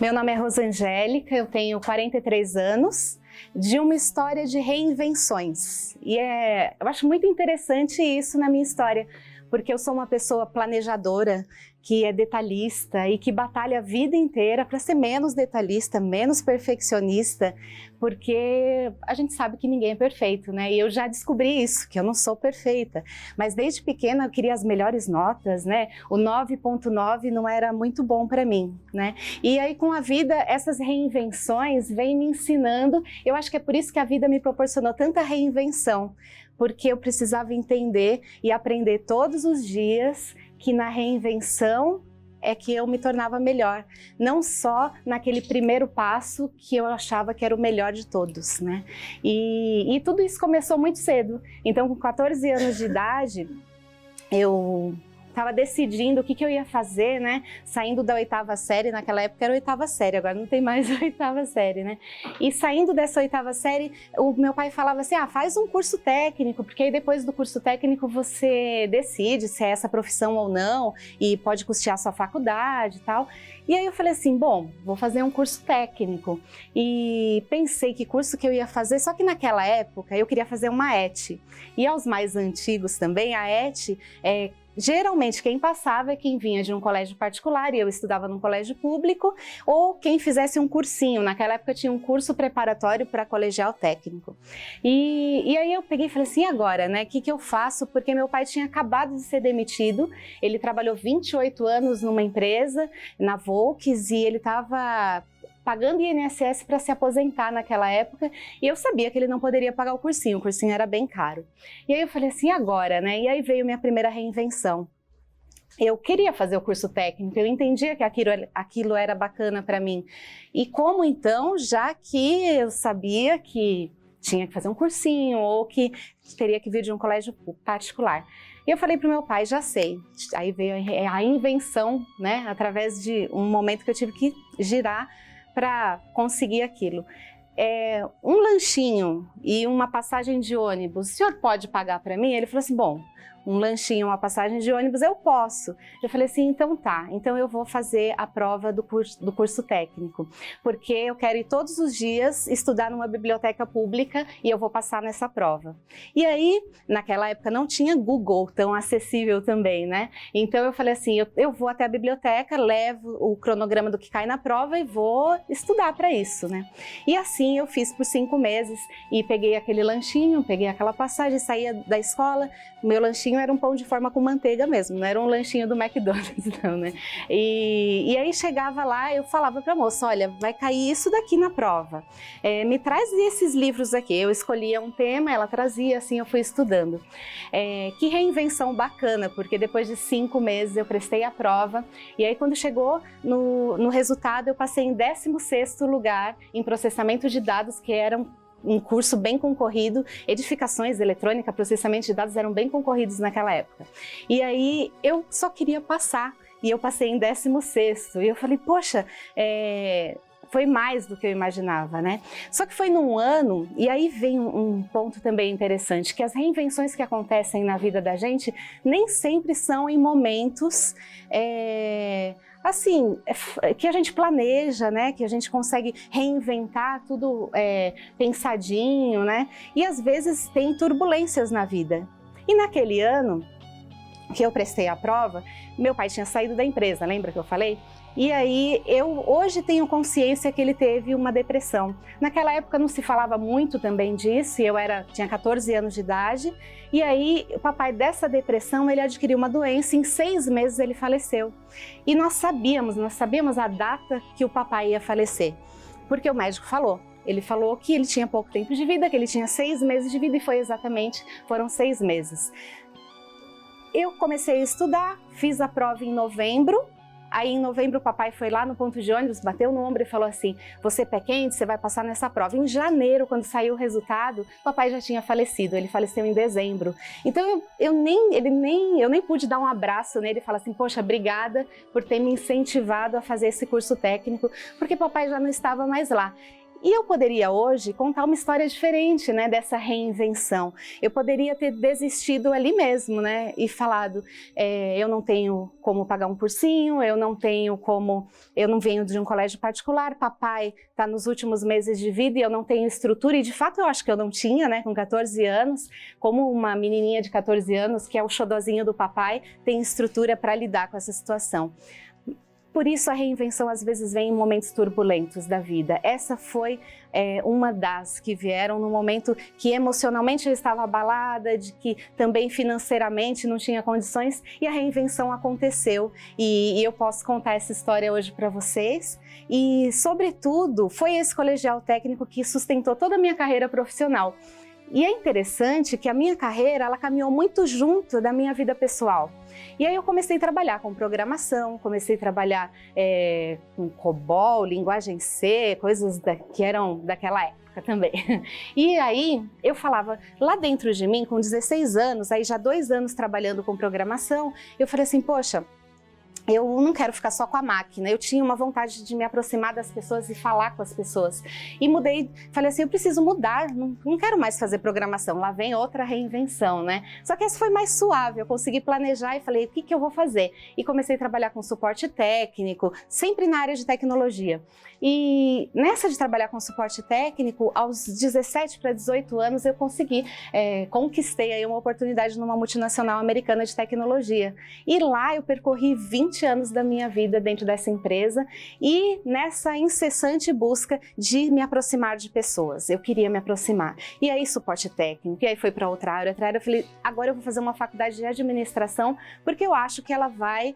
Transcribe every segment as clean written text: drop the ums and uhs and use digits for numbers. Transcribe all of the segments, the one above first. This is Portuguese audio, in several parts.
Meu nome é Rosangélica, eu tenho 43 anos, de uma história de reinvenções. E eu acho muito interessante isso na minha história, porque eu sou uma pessoa planejadora, que é detalhista e que batalha a vida inteira para ser menos detalhista, menos perfeccionista, porque a gente sabe que ninguém é perfeito, né? E eu já descobri isso, que eu não sou perfeita. Mas desde pequena eu queria as melhores notas, né? O 9.9 não era muito bom para mim, né? E aí com a vida, essas reinvenções vêm me ensinando. Eu acho que é por isso que a vida me proporcionou tanta reinvenção, porque eu precisava entender e aprender todos os dias que na reinvenção é que eu me tornava melhor, não só naquele primeiro passo que eu achava que era o melhor de todos, né? E tudo isso começou muito cedo. Então, com 14 anos de idade, eu estava decidindo o que eu ia fazer, né? Saindo da 8ª série, naquela época era 8ª série, agora não tem mais a 8ª série, né? E saindo dessa 8ª série, o meu pai falava assim, faz um curso técnico, porque aí depois do curso técnico você decide se é essa profissão ou não, e pode custear sua faculdade e tal. E aí eu falei assim, bom, vou fazer um curso técnico. E pensei que curso que eu ia fazer, só que naquela época eu queria fazer uma ET. E aos mais antigos também, a ET geralmente quem passava é quem vinha de um colégio particular, e eu estudava num colégio público, ou quem fizesse um cursinho. Naquela época tinha um curso preparatório para colegial técnico. E aí eu peguei e falei assim, e agora, né? O que eu faço? Porque meu pai tinha acabado de ser demitido, ele trabalhou 28 anos numa empresa, na Volks, e ele estava pagando INSS para se aposentar naquela época, e eu sabia que ele não poderia pagar o cursinho era bem caro. E aí eu falei assim, e agora, né? E aí veio minha primeira reinvenção. Eu queria fazer o curso técnico, eu entendia que aquilo era bacana para mim. E como então, já que eu sabia que tinha que fazer um cursinho ou que teria que vir de um colégio particular. E eu falei para o meu pai, já sei. Aí veio a invenção, né? Através de um momento que eu tive que girar para conseguir aquilo. Um lanchinho e uma passagem de ônibus, o senhor pode pagar para mim? Ele falou assim, bom, um lanchinho, uma passagem de ônibus, eu posso. Eu falei assim, então tá, então eu vou fazer a prova do curso técnico, porque eu quero ir todos os dias estudar numa biblioteca pública e eu vou passar nessa prova. E aí, naquela época não tinha Google tão acessível também, né? Então eu falei assim, eu vou até a biblioteca, levo o cronograma do que cai na prova e vou estudar para isso, né? E assim eu fiz por 5 meses e peguei aquele lanchinho, peguei aquela passagem, saía da escola, meu lanchinho era um pão de forma com manteiga mesmo, não era um lanchinho do McDonald's não, né? E aí chegava lá, eu falava para a moça, olha, vai cair isso daqui na prova, me traz esses livros aqui. Eu escolhia um tema, ela trazia, assim eu fui estudando. Que reinvenção bacana, porque depois de 5 meses eu prestei a prova, e aí quando chegou no resultado eu passei em 16º lugar em processamento de dados, que eram um curso bem concorrido. Edificações eletrônica, processamento de dados eram bem concorridos naquela época. E aí eu só queria passar, e eu passei em 16º, e eu falei, poxa, foi mais do que eu imaginava, né? Só que foi num ano, e aí vem um ponto também interessante, que as reinvenções que acontecem na vida da gente nem sempre são em momentos assim, que a gente planeja, né? Que a gente consegue reinventar tudo pensadinho, né? E às vezes tem turbulências na vida. E naquele ano que eu prestei a prova, meu pai tinha saído da empresa, lembra que eu falei? E aí eu hoje tenho consciência que ele teve uma depressão. Naquela época não se falava muito também disso, e eu tinha 14 anos de idade, e aí o papai dessa depressão, ele adquiriu uma doença, em 6 meses ele faleceu. E nós sabíamos a data que o papai ia falecer, porque o médico falou. Ele falou que ele tinha pouco tempo de vida, que ele tinha 6 meses de vida, e foram 6 meses. Eu comecei a estudar, fiz a prova em novembro. Aí em novembro o papai foi lá no ponto de ônibus, bateu no ombro e falou assim, você é pé quente, você vai passar nessa prova. Em janeiro, quando saiu o resultado, o papai já tinha falecido, ele faleceu em dezembro. Então eu nem pude dar um abraço nele e falar assim, poxa, obrigada por ter me incentivado a fazer esse curso técnico, porque papai já não estava mais lá. E eu poderia hoje contar uma história diferente, né, dessa reinvenção. Eu poderia ter desistido ali mesmo, né, e falado, eu não tenho como pagar um cursinho, eu não venho de um colégio particular, papai está nos últimos meses de vida e eu não tenho estrutura, e de fato eu acho que eu não tinha, né, com 14 anos, como uma menininha de 14 anos, que é o xodozinho do papai, tem estrutura para lidar com essa situação. Por isso a reinvenção às vezes vem em momentos turbulentos da vida. Essa foi uma das que vieram no momento que emocionalmente eu estava abalada, de que também financeiramente não tinha condições, e a reinvenção aconteceu. E eu posso contar essa história hoje para vocês. E, sobretudo, foi esse colegial técnico que sustentou toda a minha carreira profissional. E é interessante que a minha carreira, ela caminhou muito junto da minha vida pessoal. E aí eu comecei a trabalhar com programação, comecei a trabalhar com COBOL, linguagem C, coisas que eram daquela época também. E aí eu falava, lá dentro de mim, com 16 anos, aí já 2 anos trabalhando com programação, eu falei assim, poxa, eu não quero ficar só com a máquina, eu tinha uma vontade de me aproximar das pessoas e falar com as pessoas. E mudei, falei assim, eu preciso mudar, não quero mais fazer programação, lá vem outra reinvenção, né? Só que essa foi mais suave, eu consegui planejar e falei, o que eu vou fazer? E comecei a trabalhar com suporte técnico, sempre na área de tecnologia. E nessa de trabalhar com suporte técnico, aos 17 para 18 anos, eu conquistei aí uma oportunidade numa multinacional americana de tecnologia. E lá eu percorri 20 anos da minha vida dentro dessa empresa e nessa incessante busca de me aproximar de pessoas. Eu queria me aproximar. E aí suporte técnico, e aí foi para outra área, eu falei, agora eu vou fazer uma faculdade de administração porque eu acho que ela vai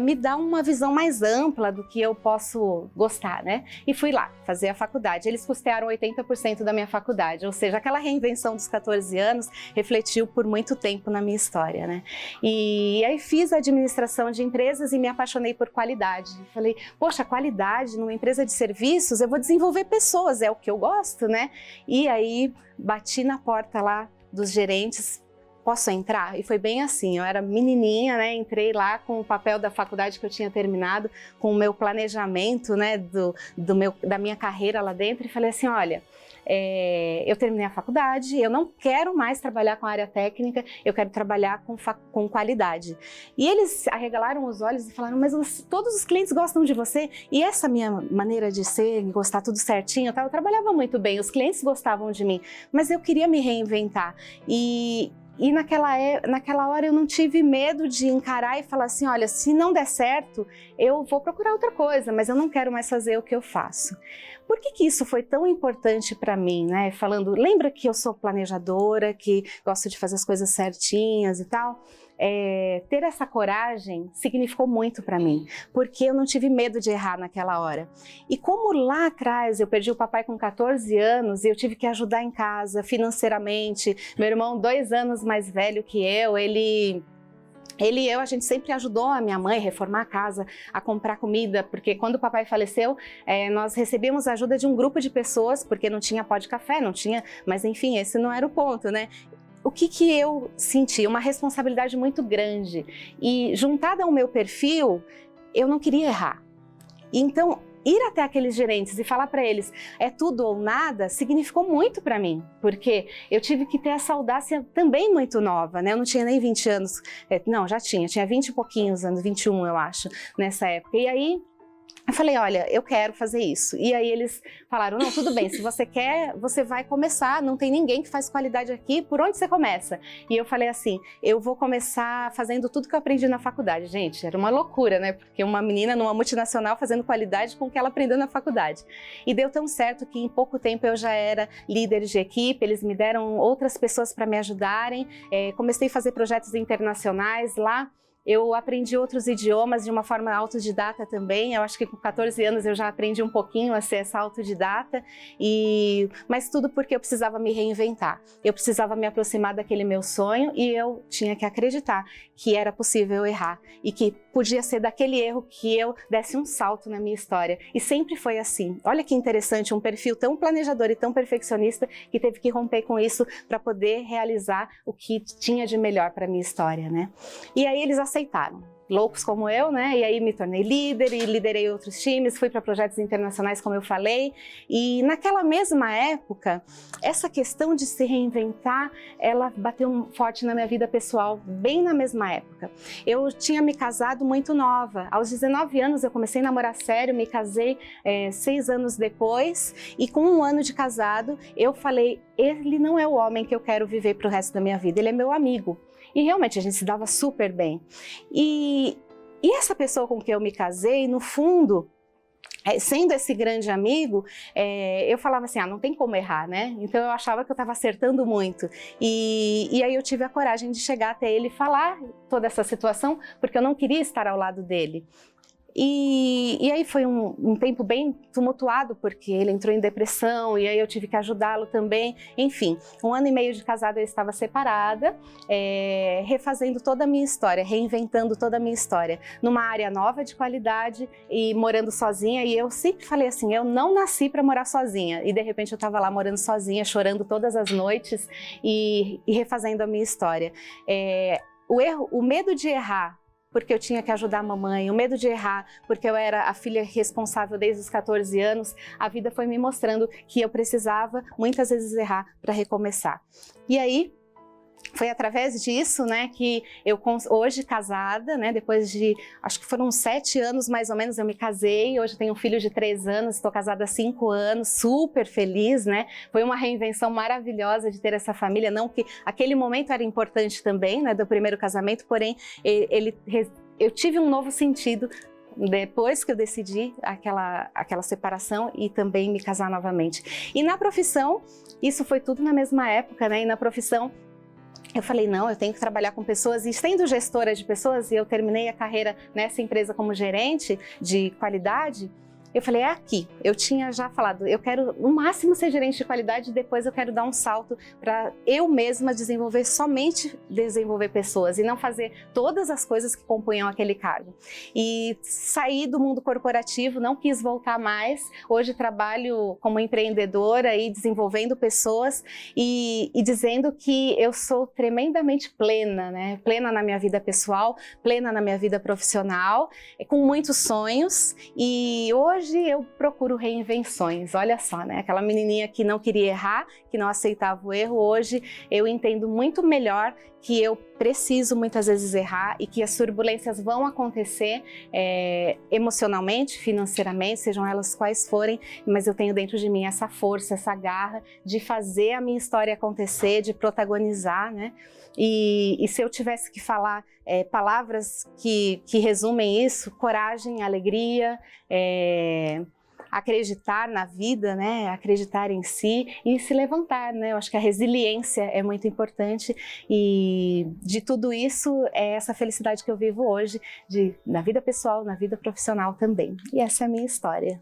me dar uma visão mais ampla do que eu posso gostar, né? E fui lá fazer a faculdade. Eles custearam 80% da minha faculdade, ou seja, aquela reinvenção dos 14 anos refletiu por muito tempo na minha história, né? E aí fiz administração de empresas e me apaixonei por qualidade. Falei, poxa, qualidade numa empresa de serviços, eu vou desenvolver pessoas, é o que eu gosto, né? E aí bati na porta lá dos gerentes, posso entrar? E foi bem assim, eu era menininha, né, entrei lá com o papel da faculdade que eu tinha terminado, com o meu planejamento, né, da minha carreira lá dentro, e falei assim, olha, eu terminei a faculdade, eu não quero mais trabalhar com a área técnica, eu quero trabalhar com qualidade. E eles arregalaram os olhos e falaram, mas todos os clientes gostam de você, e essa minha maneira de ser, gostar tudo certinho, eu trabalhava muito bem, os clientes gostavam de mim, mas eu queria me reinventar. E naquela hora eu não tive medo de encarar e falar assim, olha, se não der certo, eu vou procurar outra coisa, mas eu não quero mais fazer o que eu faço. Por que isso foi tão importante para mim, né? Lembra que eu sou planejadora, que gosto de fazer as coisas certinhas e tal? Ter essa coragem significou muito para mim, porque eu não tive medo de errar naquela hora. E como lá atrás eu perdi o papai com 14 anos e eu tive que ajudar em casa financeiramente, meu irmão 2 anos mais velho que eu, ele e eu, a gente sempre ajudou a minha mãe a reformar a casa, a comprar comida, porque quando o papai faleceu, nós recebíamos a ajuda de um grupo de pessoas, porque não tinha pó de café, não tinha, mas enfim, esse não era o ponto, né? O que eu senti? Uma responsabilidade muito grande. E juntada ao meu perfil, eu não queria errar. Então, ir até aqueles gerentes e falar para eles é tudo ou nada, significou muito para mim. Porque eu tive que ter essa audácia também muito nova, né? Eu não tinha nem 20 anos, não, já tinha 20 e pouquinhos anos, 21 eu acho, nessa época. E aí eu falei, olha, eu quero fazer isso. E aí eles falaram, não, tudo bem, se você quer, você vai começar, não tem ninguém que faz qualidade aqui, por onde você começa? E eu falei assim, eu vou começar fazendo tudo que eu aprendi na faculdade. Gente, era uma loucura, né? Porque uma menina numa multinacional fazendo qualidade com o que ela aprendeu na faculdade. E deu tão certo que em pouco tempo eu já era líder de equipe, eles me deram outras pessoas para me ajudarem, comecei a fazer projetos internacionais lá. Eu aprendi outros idiomas de uma forma autodidata também, eu acho que com 14 anos eu já aprendi um pouquinho a ser essa autodidata, mas tudo porque eu precisava me reinventar, eu precisava me aproximar daquele meu sonho e eu tinha que acreditar que era possível errar e que podia ser daquele erro que eu desse um salto na minha história. E sempre foi assim. Olha que interessante, um perfil tão planejador e tão perfeccionista que teve que romper com isso para poder realizar o que tinha de melhor para a minha história, né? E aí eles aceitaram. loucos como eu, né? E aí me tornei líder e liderei outros times, fui para projetos internacionais, como eu falei. E naquela mesma época, essa questão de se reinventar, ela bateu forte na minha vida pessoal, bem na mesma época. Eu tinha me casado muito nova. Aos 19 anos eu comecei a namorar sério, me casei 6 anos depois, e com 1 ano de casado eu falei, ele não é o homem que eu quero viver para o resto da minha vida, ele é meu amigo. E realmente a gente se dava super bem. E essa pessoa com quem eu me casei, no fundo, sendo esse grande amigo, eu falava assim, não tem como errar, né? Então eu achava que eu estava acertando muito. E aí eu tive a coragem de chegar até ele e falar toda essa situação, porque eu não queria estar ao lado dele. E aí foi um tempo bem tumultuado, porque ele entrou em depressão e aí eu tive que ajudá-lo também. Enfim, 1 ano e meio de casado eu estava separada, refazendo toda a minha história, reinventando toda a minha história, numa área nova de qualidade e morando sozinha. E eu sempre falei assim, eu não nasci para morar sozinha. E de repente eu estava lá morando sozinha, chorando todas as noites e refazendo a minha história. O medo de errar, porque eu tinha que ajudar a mamãe, o medo de errar, porque eu era a filha responsável desde os 14 anos, a vida foi me mostrando que eu precisava muitas vezes errar para recomeçar. E aí, foi através disso, né, que eu hoje casada, né, depois de, acho que foram 7 anos mais ou menos, eu me casei, hoje eu tenho um filho de 3 anos, estou casada há 5 anos, super feliz, né, foi uma reinvenção maravilhosa de ter essa família, não que aquele momento era importante também, né, do primeiro casamento, porém, eu tive um novo sentido depois que eu decidi aquela separação e também me casar novamente. E na profissão, isso foi tudo na mesma época, né, e na profissão, eu falei, não, eu tenho que trabalhar com pessoas, e sendo gestora de pessoas, e eu terminei a carreira nessa empresa como gerente de qualidade, eu falei, é aqui. Eu tinha já falado, eu quero no máximo ser gerente de qualidade e depois eu quero dar um salto para eu mesma somente desenvolver pessoas e não fazer todas as coisas que compunham aquele cargo. E saí do mundo corporativo, não quis voltar mais. Hoje trabalho como empreendedora e desenvolvendo pessoas e dizendo que eu sou tremendamente plena, né? Plena na minha vida pessoal, plena na minha vida profissional, com muitos sonhos, e hoje eu procuro reinvenções. Olha só, né? Aquela menininha que não queria errar, que não aceitava o erro, hoje eu entendo muito melhor que eu preciso muitas vezes errar e que as turbulências vão acontecer emocionalmente, financeiramente, sejam elas quais forem, mas eu tenho dentro de mim essa força, essa garra de fazer a minha história acontecer, de protagonizar, né? E se eu tivesse que falar palavras que resumem isso, coragem, alegria, acreditar na vida, né? Acreditar em si e se levantar, né? Eu acho que a resiliência é muito importante, e de tudo isso é essa felicidade que eu vivo hoje, na vida pessoal, na vida profissional também. E essa é a minha história.